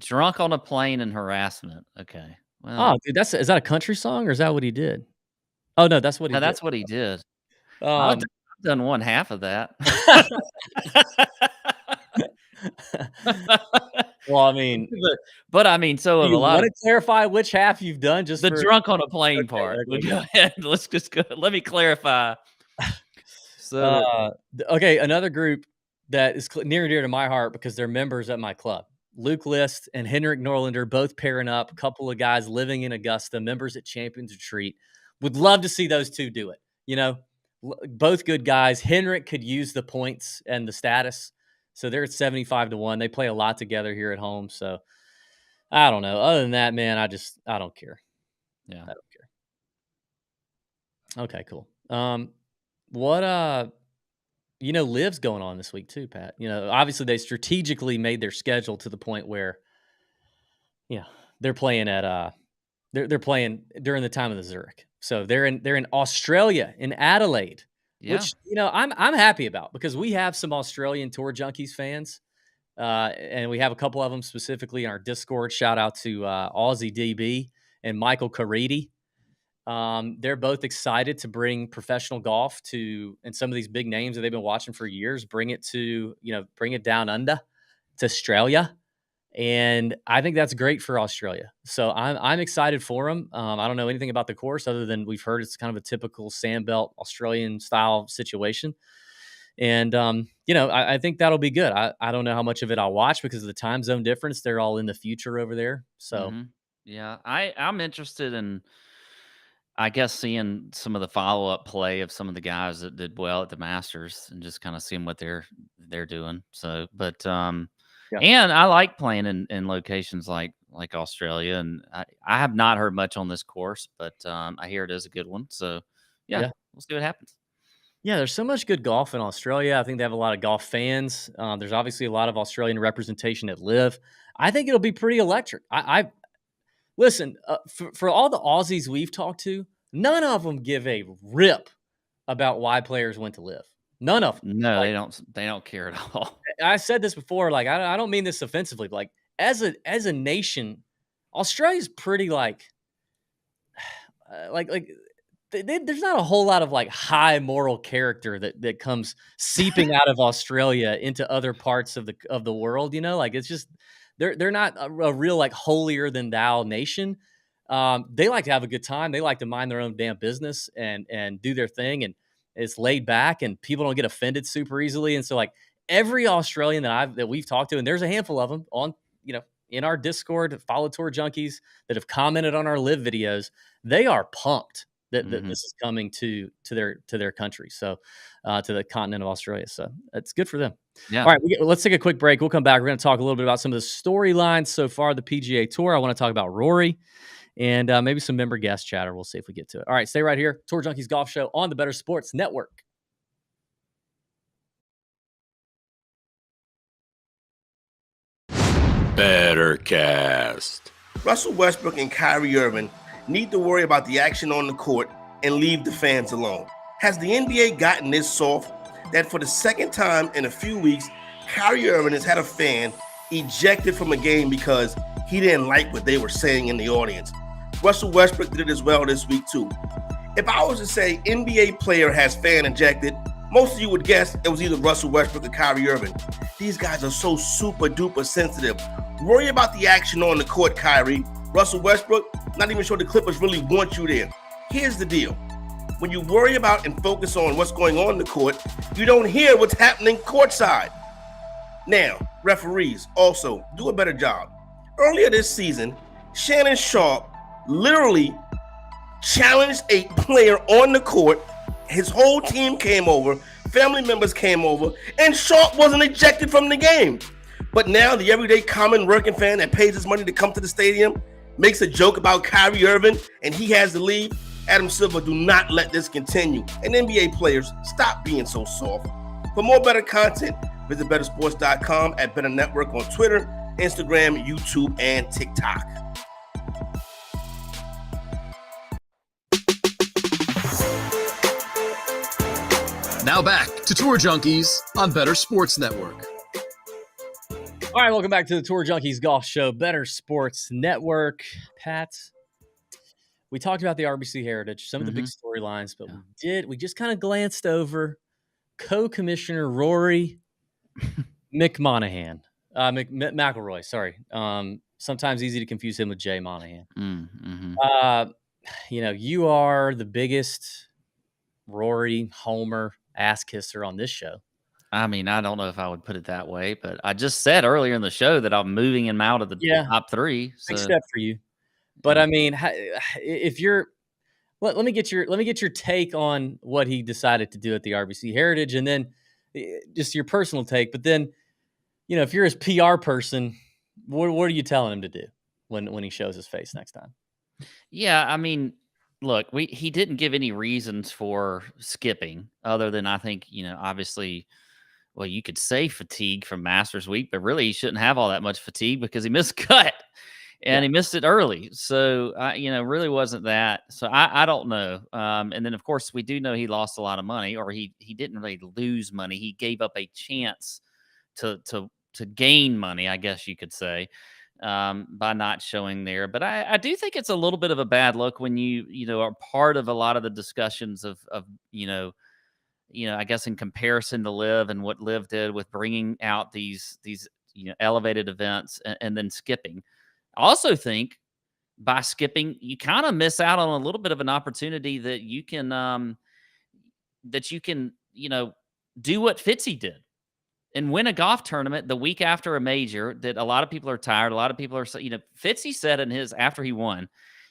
Drunk on a plane and harassment. Okay. Well, Oh, dude, is that a country song or is that what he did? Oh no, that's what he no, did. that's what he did. Um, I've done one half of that. well, I mean, but I mean, so do have you a lot want of to clarify which half you've done just the for drunk on a plane Okay, part. okay, But go ahead. Let's just go. Let me clarify. So okay, another group that is near and dear to my heart because they're members at my club. Luke List and Henrik Norlander both pairing up, a couple of guys living in Augusta, members at Champions Retreat. Would love to see those two do it. You know, both good guys. Henrik could use the points and the status. So they're at 75-1. They play a lot together here at home. So I don't know. Other than that, man, I don't care. yeah. I don't care. Okay, cool. What Liv's going on this week too, Pat. You know, obviously they strategically made their schedule to the point where, they're playing at they're playing during the time of the Zurich. So they're in Australia, in Adelaide, Yeah. which I'm happy about because we have some Australian Tour Junkies fans, and we have a couple of them specifically in our Discord. Shout out to Aussie DB and Michael Caridi. They're both excited to bring professional golf and some of these big names that they've been watching for years, bring it down under to Australia. And I think that's great for Australia. So I'm excited for them. I don't know anything about the course other than we've heard it's kind of a typical Sandbelt Australian style situation. And, I think that'll be good. I don't know how much of it I'll watch because of the time zone difference. They're all in the future over there. So, Yeah, I'm interested in, I guess, seeing some of the follow-up play of some of the guys that did well at the Masters and just kind of seeing what they're doing. So, but and I like playing in locations like Australia, and I have not heard much on this course, but I hear it is a good one. So, yeah. We'll see what happens. Yeah, there's so much good golf in Australia. I think they have a lot of golf fans. There's obviously a lot of Australian representation at LIV. I think it'll be pretty electric. Listen, for all the Aussies we've talked to, none of them give a rip about why players went to LIV. None of them. No, they don't care at all. I said this before. Like, I don't mean this offensively. But like, as a nation, Australia's pretty there's not a whole lot of like high moral character that comes seeping out of Australia into other parts of the world. Like it's just they're not a real like holier than thou nation. They like to have a good time. They like to mind their own damn business and do their thing, and it's laid back, and people don't get offended super easily. And so like every Australian that we've talked to, and there's a handful of them on in our Discord, follow Tour Junkies, that have commented on our LIV videos, they are pumped that this is coming to their country, so to the continent of Australia. So it's good for them. Yeah. All right, let's take a quick break. We'll come back. We're going to talk a little bit about some of the storylines so far, the PGA Tour. I want to talk about Rory and maybe some member guest chatter. We'll see if we get to it. All right, stay right here. Tour Junkies Golf Show on the Better Sports Network. Better Cast. Russell Westbrook and Kyrie Irving need to worry about the action on the court and leave the fans alone. Has the NBA gotten this soft that for the second time in a few weeks, Kyrie Irving has had a fan ejected from a game because he didn't like what they were saying in the audience? Russell Westbrook did it as well this week too. If I was to say NBA player has fan ejected, most of you would guess it was either Russell Westbrook or Kyrie Irving. These guys are so super duper sensitive. Worry about the action on the court, Kyrie. Russell Westbrook, not even sure the Clippers really want you there. Here's the deal. When you worry about and focus on what's going on in the court, you don't hear what's happening courtside. Now, referees also do a better job. Earlier this season, Shannon Sharpe literally challenged a player on the court. His whole team came over, family members came over, and Sharpe wasn't ejected from the game. But now the everyday common working fan that pays his money to come to the stadium makes a joke about Kyrie Irving and he has to leave. Adam Silver, do not let this continue. And NBA players, stop being so soft. For more better content, visit bettersports.com, at Better Network on Twitter, Instagram, YouTube, and TikTok. Now back to Tour Junkies on Better Sports Network. All right, welcome back to the Tour Junkies Golf Show, Better Sports Network. Pat, we talked about the RBC Heritage, some of the big storylines, but we just kind of glanced over co-commissioner Rory McIlroy. Sorry. Sometimes easy to confuse him with Jay Monahan. You are the biggest Rory Homer ass kisser on this show. I mean, I don't know if I would put it that way, but I just said earlier in the show that I'm moving him out of the top 3. So. Big step for you. But I mean, if you're, let me get your take on what he decided to do at the RBC Heritage, and then just your personal take. But then, if you're his PR person, what are you telling him to do when he shows his face next time? Yeah, I mean, look, he didn't give any reasons for skipping other than I think, obviously. Well, you could say fatigue from Masters Week, but really he shouldn't have all that much fatigue because he missed cut and he missed it early. So, really wasn't that. So I don't know. And then, of course, we do know he lost a lot of money, or he didn't really lose money. He gave up a chance to gain money, I guess you could say, by not showing there. But I do think it's a little bit of a bad look when you are part of a lot of the discussions of I guess in comparison to Liv and what Liv did with bringing out these elevated events and then skipping. I also think by skipping, you kind of miss out on a little bit of an opportunity that you can do what Fitzy did and win a golf tournament the week after a major that a lot of people are tired. A lot of people are, Fitzy said after he won,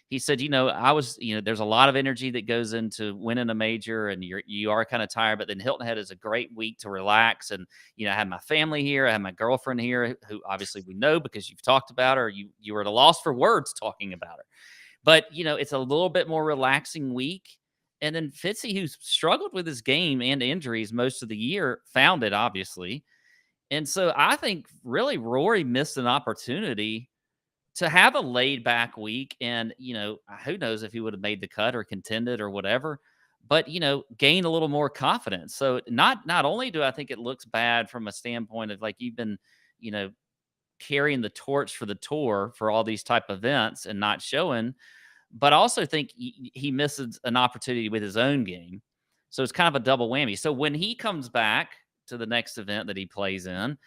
he said, there's a lot of energy that goes into winning a major and you are kind of tired, but then Hilton Head is a great week to relax. And, I had my family here. I had my girlfriend here who obviously we know because you've talked about her. You were at a loss for words talking about her, but it's a little bit more relaxing week. And then Fitzy, who struggled with his game and injuries most of the year, found it obviously. And so I think really Rory missed an opportunity to have a laid back week and, who knows if he would have made the cut or contended or whatever, but, gain a little more confidence. So not only do I think it looks bad from a standpoint of like you've been, carrying the torch for the tour for all these type of events and not showing, but I also think he misses an opportunity with his own game. So it's kind of a double whammy. So when he comes back to the next event that he plays in,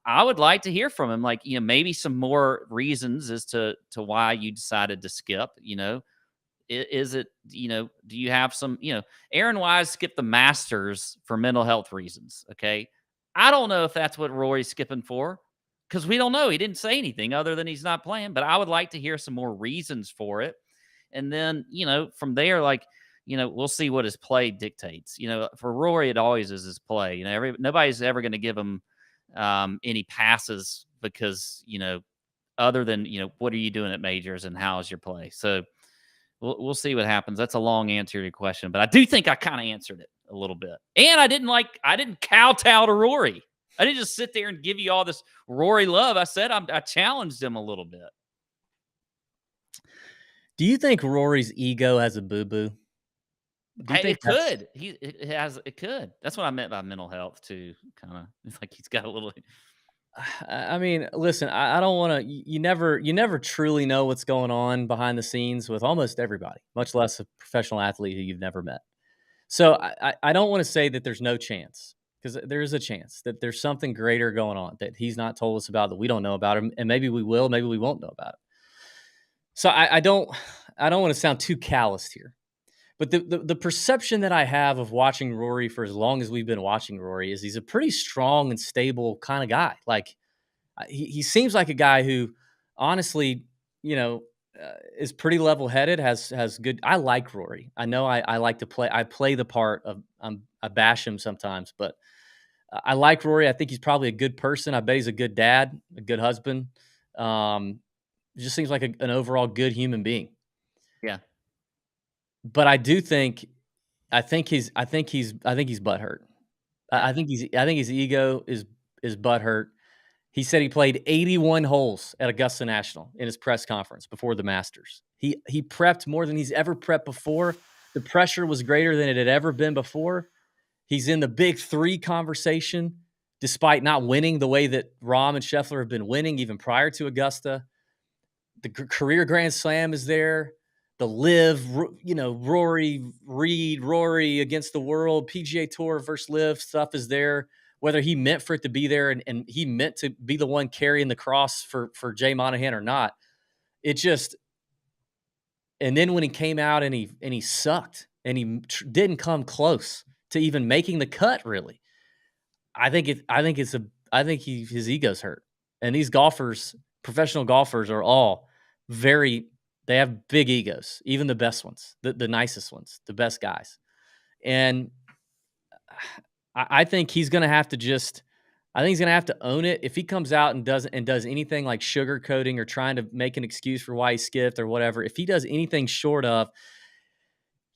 I would like to hear from him, like, maybe some more reasons as to why you decided to skip. Is it, do you have some, Aaron Wise skipped the Masters for mental health reasons. Okay. I don't know if that's what Rory's skipping for because we don't know. He didn't say anything other than he's not playing, but I would like to hear some more reasons for it. And then, from there, we'll see what his play dictates. For Rory, it always is his play. Nobody's ever going to give him any passes because, other than, what are you doing at majors and how's your play? So we'll see what happens. That's a long answer to your question, but I do think I kind of answered it a little bit. And I didn't kowtow to Rory. I didn't just sit there and give you all this Rory love. I said, I challenged him a little bit. Do you think Rory's ego has a boo-boo? It could. It could. That's what I meant by mental health too. Kind of, it's like he's got a little. I mean, listen, I don't want to. You never truly know what's going on behind the scenes with almost everybody, much less a professional athlete who you've never met. So I don't want to say that there's no chance, because there is a chance that there's something greater going on that he's not told us about, that we don't know about him, and maybe we will, maybe we won't know about it. So I don't want to sound too calloused here. But the perception that I have of watching Rory for as long as we've been watching Rory is he's a pretty strong and stable kind of guy. Like he seems like a guy who, honestly, is pretty level headed. Has good. I like Rory. I know I like to play. I play the part of I bash him sometimes, but I like Rory. I think he's probably a good person. I bet he's a good dad, a good husband. Just seems like an overall good human being. Yeah. But I think he's butthurt. I think his ego is butthurt. He said he played 81 holes at Augusta National in his press conference before the Masters. He prepped more than he's ever prepped before. The pressure was greater than it had ever been before. He's in the big three conversation despite not winning the way that Rahm and Scheffler have been winning even prior to Augusta. The career Grand Slam is there. The Live, Rory, Reed, Rory against the world, PGA Tour versus Live stuff is there. Whether he meant for it to be there and he meant to be the one carrying the cross for Jay Monahan or not, it just. And then when he came out and he sucked and he didn't come close to even making the cut, really. I think his ego's hurt. And these golfers, professional golfers, are all they have big egos, even the best ones, the nicest ones, the best guys. And I think he's going to have to own it. If he comes out and does anything like sugarcoating or trying to make an excuse for why he skipped or whatever, if he does anything short of,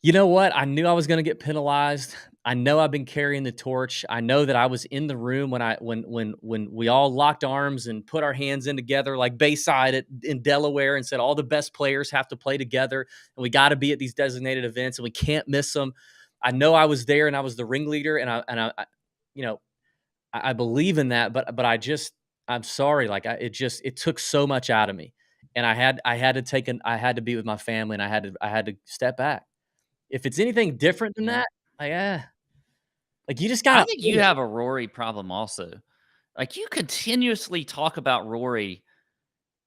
you know what? I knew I was going to get penalized. I know I've been carrying the torch. I know that I was in the room when we all locked arms and put our hands in together, like Bayside in Delaware, and said all the best players have to play together and we got to be at these designated events and we can't miss them. I know I was there and I was the ringleader and I believe in that, but I'm sorry. Like it took so much out of me, and I had to be with my family, and I had to step back. If it's anything different than that, like you just got. I think you have a Rory problem also. Like you continuously talk about Rory,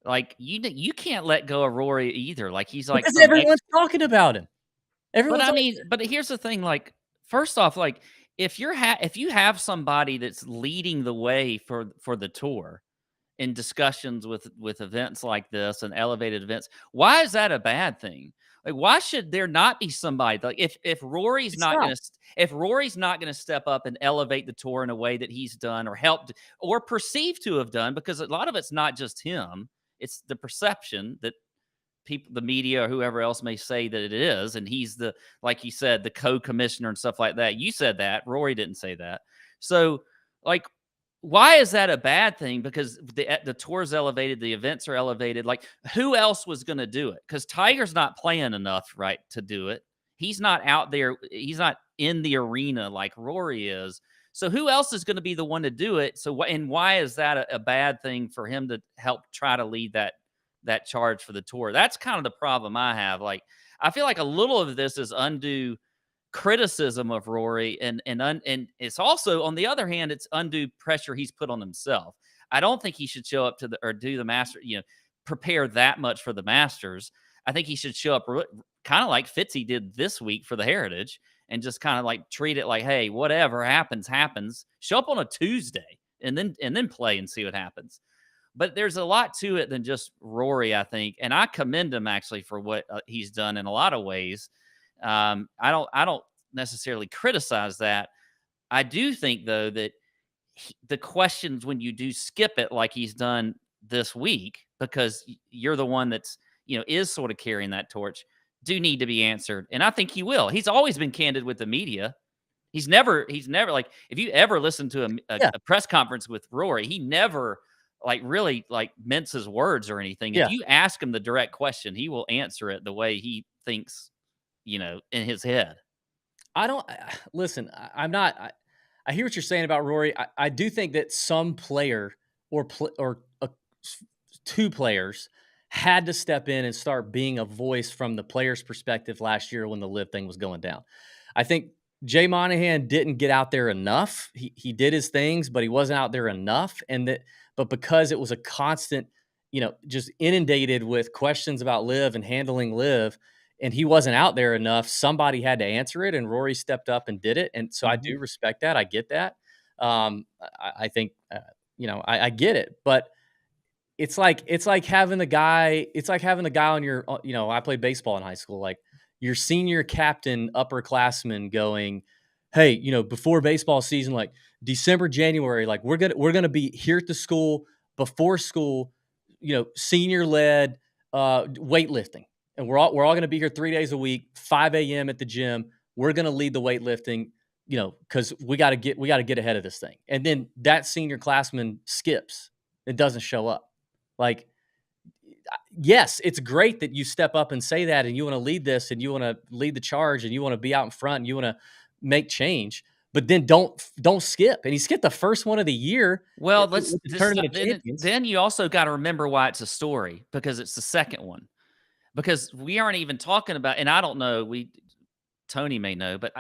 like you can't let go of Rory either. Like he's like because everyone's talking about him. But here's the thing. Like first off, like if you have somebody that's leading the way for the tour in discussions with events like this and elevated events, why is that a bad thing? Like, why should there not be somebody like if Rory's not going to step up and elevate the tour in a way that he's done or helped or perceived to have done, because a lot of it's not just him, it's the perception that people, the media or whoever else may say that it is, and he's like you said, the co-commissioner and stuff like that. You said that. Rory didn't say that. So, like, why is that a bad thing? Because the tour's elevated, the events are elevated. Like, who else was going to do it? Because Tiger's not playing enough, right, to do it. He's not out there. He's not in the arena like Rory is. So who else is going to be the one to do it? So, and why is that a bad thing for him to help try to lead that charge for the tour? That's kind of the problem I have. Like, I feel like a little of this is undue criticism of Rory, and it's also, on the other hand, it's undue pressure he's put on himself. I don't think he should show up to do the Master, prepare that much for the Masters. I think he should show up kind of like Fitzy did this week for the Heritage, and just kind of like treat it like, hey, whatever happens. Show up on a Tuesday and then play and see what happens. But there's a lot to it than just Rory, I think, and I commend him actually for what he's done in a lot of ways. I don't necessarily criticize that. I do think though that the questions when you do skip it like he's done this week, because you're the one that's is sort of carrying that torch, do need to be answered, and I think he will. He's always been candid with the media. He's never like, if you ever listen to a press conference with Rory, he never like really like minces words or anything. Yeah. If you ask him the direct question, he will answer it the way he thinks, in his head. Listen, I hear what you're saying about Rory. I do think that some player or two players had to step in and start being a voice from the player's perspective last year when the Live thing was going down. I think Jay Monahan didn't get out there enough. He did his things, but he wasn't out there enough. But because it was a constant, just inundated with questions about Live and handling Live, and he wasn't out there enough, somebody had to answer it, and Rory stepped up and did it. And so I do respect that. I get that. I think, I get it, but it's like having the guy on your, I played baseball in high school, like your senior captain, upperclassman going, hey, before baseball season, like December, January, like we're going to be here at the school before school, senior led, weightlifting. And we're all going to be here 3 days a week, 5 a.m. at the gym. We're going to lead the weightlifting, because we got to get ahead of this thing. And then that senior classman skips. It doesn't show up. Like, yes, it's great that you step up and say that, and you want to lead this, and you want to lead the charge, and you want to be out in front, and you want to make change. but then don't skip. And he skipped the first one of the year. Well, with the Tournament of Champions. Then you also got to remember why it's a story, because it's the second one. Because we aren't even talking about, and I don't know, Tony may know, but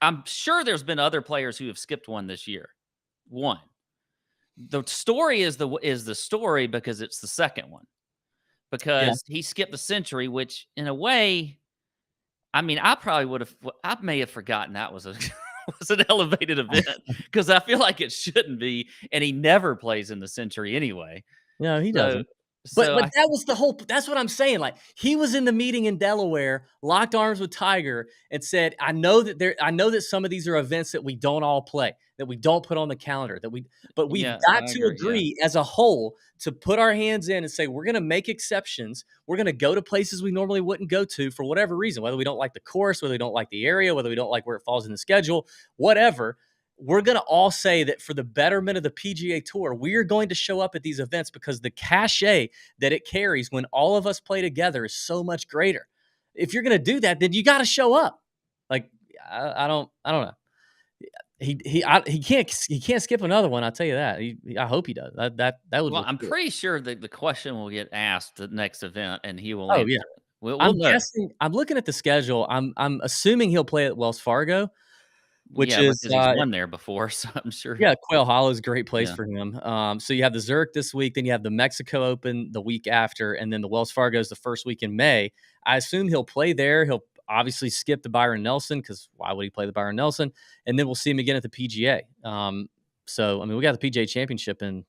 I'm sure there's been other players who have skipped one this year. One. The story is the story because it's the second one. Because he skipped the Century, which in a way, I mean, I may have forgotten that was was an elevated event, because I feel like it shouldn't be, and he never plays in the Century anyway. No, he doesn't. But that was the whole. That's what I'm saying. Like, he was in the meeting in Delaware, locked arms with Tiger, and said, "I know that some of these are events that we don't all play, that we don't put on the calendar, but we've got to agree as a whole to put our hands in and say we're going to make exceptions. We're going to go to places we normally wouldn't go to for whatever reason, whether we don't like the course, whether we don't like the area, whether we don't like where it falls in the schedule, whatever." We're going to all say that for the betterment of the PGA Tour, we are going to show up at these events because the cachet that it carries when all of us play together is so much greater. If you're going to do that, then you got to show up. Like, I don't know. He can't skip another one. I'll tell you that. I hope he does. That would. Well, I'm pretty sure that the question will get asked the next event, and he will. Oh, yeah. We'll I'm know. guessing. I'm looking at the schedule. I'm assuming he'll play at Wells Fargo. Which is because he's won there before, so I'm sure. Yeah, Quail Hollow is a great place for him. So you have the Zurich this week, then you have the Mexico Open the week after, and then the Wells Fargo is the first week in May. I assume he'll play there. He'll obviously skip the Byron Nelson, because why would he play the Byron Nelson? And then we'll see him again at the PGA. So I mean, we got the PGA Championship in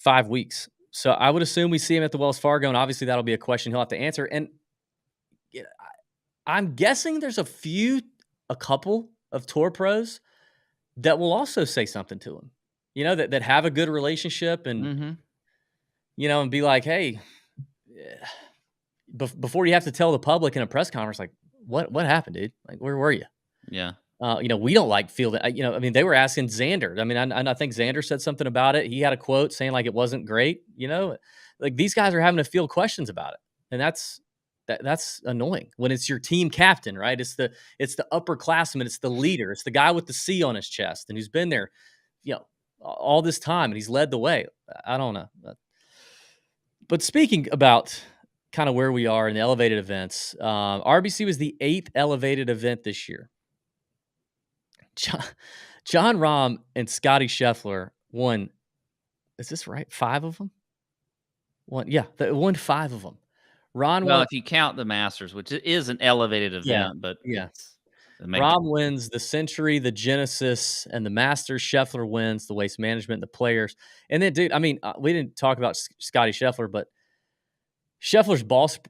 5 weeks. So I would assume we see him at the Wells Fargo, and obviously that'll be a question he'll have to answer. And I'm guessing there's a couple of tour pros that will also say something to him, that have a good relationship and, and be like, hey, before you have to tell the public in a press conference, like, what happened, dude? Like, where were you? Yeah. We don't like fielding. I mean, they were asking Xander. I mean, I think Xander said something about it. He had a quote saying like it wasn't great, like these guys are having to field questions about it. And that's annoying when it's your team captain, right? It's the upperclassman. It's the leader. It's the guy with the C on his chest and who's been there, all this time, and he's led the way. I don't know. But speaking about kind of where we are in the elevated events, RBC was the 8th elevated event this year. John Rahm and Scotty Scheffler won. Is this right? 5 of them? They won 5 of them. If you count the Masters, which is an elevated event, but Rahm wins the Century, the Genesis, and the Masters. Scheffler wins the Waste Management, the Players. And then, dude, I mean, we didn't talk about Scotty Scheffler, but Scheffler's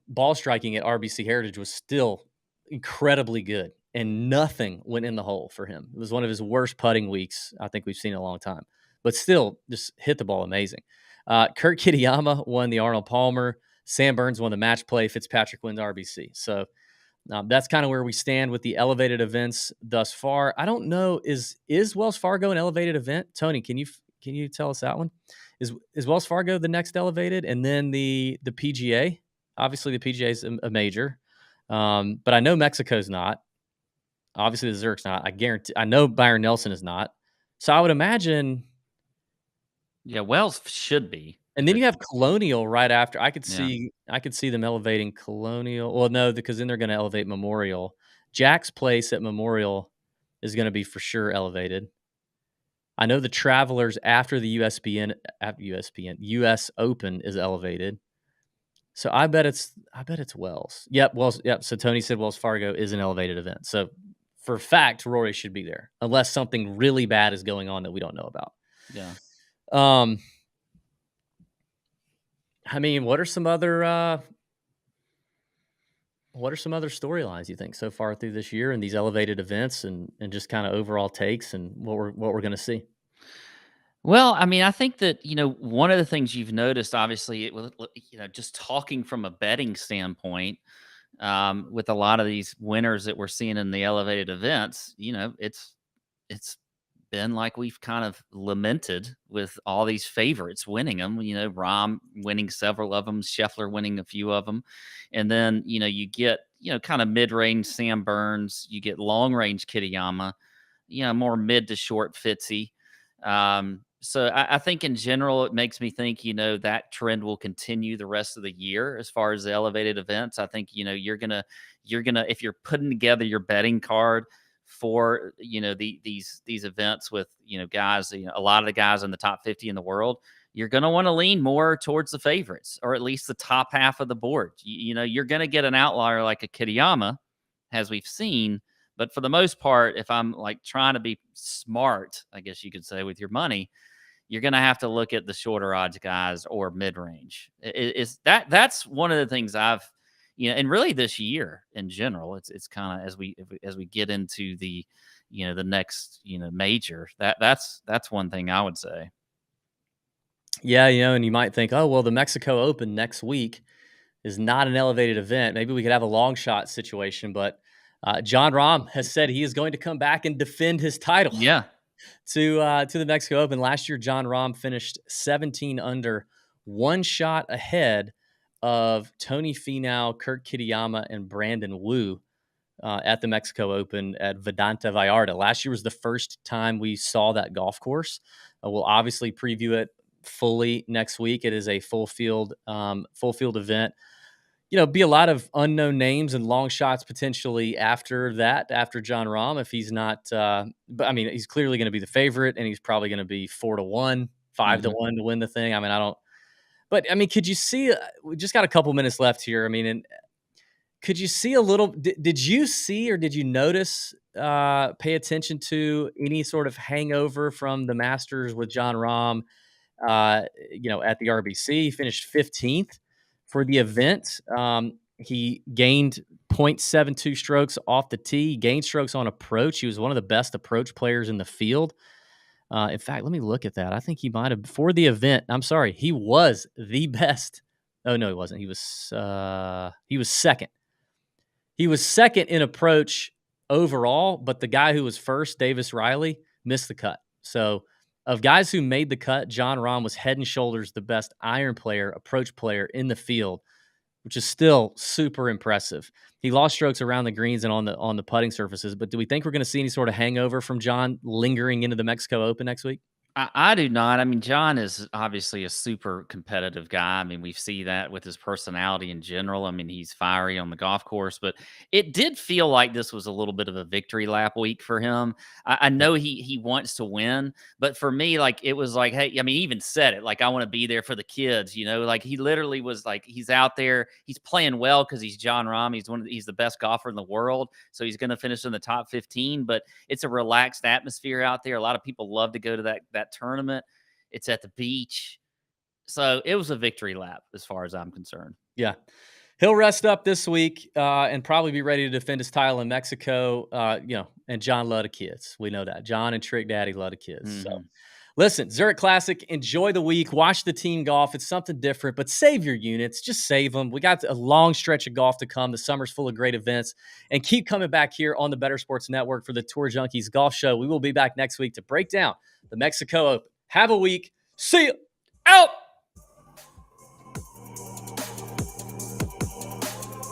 ball striking at RBC Heritage was still incredibly good, and nothing went in the hole for him. It was one of his worst putting weeks I think we've seen in a long time, but still just hit the ball amazing. Kurt Kitayama won the Arnold Palmer. Sam Burns won the match play. Fitzpatrick wins RBC. So that's kind of where we stand with the elevated events thus far. I don't know, is Wells Fargo an elevated event? Tony, can you tell us that one? Is Wells Fargo the next elevated, and then the PGA? Obviously, the PGA is a major, but I know Mexico's not. Obviously, the Zurich's not. I know Byron Nelson is not. So I would imagine. Yeah, Wells should be. And then you have Colonial right after. I could see them elevating Colonial. Well, no, because then they're going to elevate Memorial. Jack's Place at Memorial is going to be for sure elevated. I know the Travelers after the US Open is elevated. So I bet it's Wells. Yep, Wells. Yep. So Tony said Wells Fargo is an elevated event. So for a fact, Rory should be there unless something really bad is going on that we don't know about. Yeah. I mean, what are some other storylines you think so far through this year and these elevated events and just kind of overall takes and what we're going to see? Well, I mean, I think that, one of the things you've noticed, obviously, just talking from a betting standpoint, with a lot of these winners that we're seeing in the elevated events, it's been like we've kind of lamented with all these favorites winning them, Rahm winning several of them, Scheffler winning a few of them. And then, you get, kind of mid-range Sam Burns, you get long-range Kitayama. more mid to short Fitzy. So I think in general, it makes me think, that trend will continue the rest of the year as far as the elevated events. I think, you're gonna, if you're putting together your betting card for, these events with, guys, a lot of the guys in the top 50 in the world, you're going to want to lean more towards the favorites, or at least the top half of the board. You're going to get an outlier like a Kitayama, as we've seen. But for the most part, if I'm like trying to be smart, I guess you could say, with your money, you're going to have to look at the shorter odds guys or mid-range. That's one of the things I've, and really this year in general, it's kind of as we get into the, the next, major, that's one thing I would say. Yeah, and you might think, oh, well, the Mexico Open next week is not an elevated event. Maybe we could have a long shot situation, but Jon Rahm has said he is going to come back and defend his title. Yeah. To the Mexico Open. Last year, Jon Rahm finished 17 under, one shot ahead of Tony Finau, Kurt Kitayama, and Brandon Wu at the Mexico Open at Vedanta Vallarta. Last year was the first time we saw that golf course. We'll obviously preview it fully next week. It is a full field event. Be a lot of unknown names and long shots potentially after Jon Rahm, if he's not, but I mean, he's clearly going to be the favorite, and he's probably going to be 4-1, 5-1 to win the thing. I mean, could you see, we just got a couple minutes left here. I mean, and could you see a little, did you see, or did you notice, pay attention to any sort of hangover from the Masters with Jon Rahm, at the RBC? He finished 15th. For the event, he gained 0.72 strokes off the tee. He gained strokes on approach. He was one of the best approach players in the field. In fact, let me look at that. I think he might have, for the event, I'm sorry, he was the best. Oh, no, he wasn't. He was second. He was second in approach overall, but the guy who was first, Davis Riley, missed the cut. So of guys who made the cut, Jon Rahm was head and shoulders the best iron player, approach player in the field, which is still super impressive. He lost strokes around the greens and on the putting surfaces, but do we think we're going to see any sort of hangover from Jon lingering into the Mexico Open next week? I do not. I mean, Jon is obviously a super competitive guy. I mean, we see that with his personality in general. I mean, he's fiery on the golf course, but it did feel like this was a little bit of a victory lap week for him. I know he wants to win, but for me, like, it was like, hey, I mean, he even said it, like, I want to be there for the kids, like he literally was like, he's out there, he's playing well because he's Jon Rahm. He's the best golfer in the world. So he's going to finish in the top 15, but it's a relaxed atmosphere out there. A lot of people love to go to that tournament. It's at the beach. So it was a victory lap as far as I'm concerned. Yeah. He'll rest up this week and probably be ready to defend his title in Mexico. And Jon loved the kids. We know that. Jon and Trick Daddy love the kids. Mm-hmm. So listen, Zurich Classic, enjoy the week. Watch the team golf. It's something different, but save your units. Just save them. We got a long stretch of golf to come. The summer's full of great events. And keep coming back here on the Better Sports Network for the Tour Junkies Golf Show. We will be back next week to break down the Mexico Open. Have a week. See you. Out.